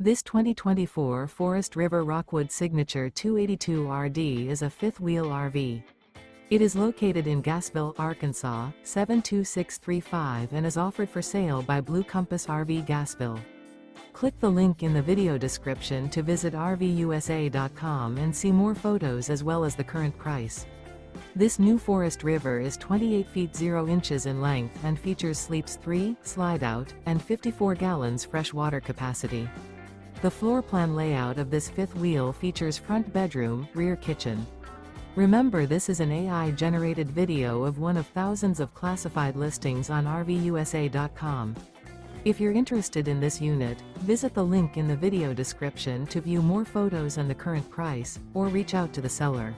This 2024 Forest River Rockwood Signature 282RD is a fifth-wheel RV. It is located in Gassville, Arkansas, 72635 and is offered for sale by Blue Compass RV Gassville. Click the link in the video description to visit RVUSA.com and see more photos as well as the current price. This new Forest River is 28 feet 0 inches in length and features sleeps 3, slide-out, and 54 gallons fresh water capacity. The floor plan layout of this fifth wheel features front bedroom, rear kitchen. Remember, this is an AI-generated video of one of thousands of classified listings on RVUSA.com. If you're interested in this unit, visit the link in the video description to view more photos and the current price, or reach out to the seller.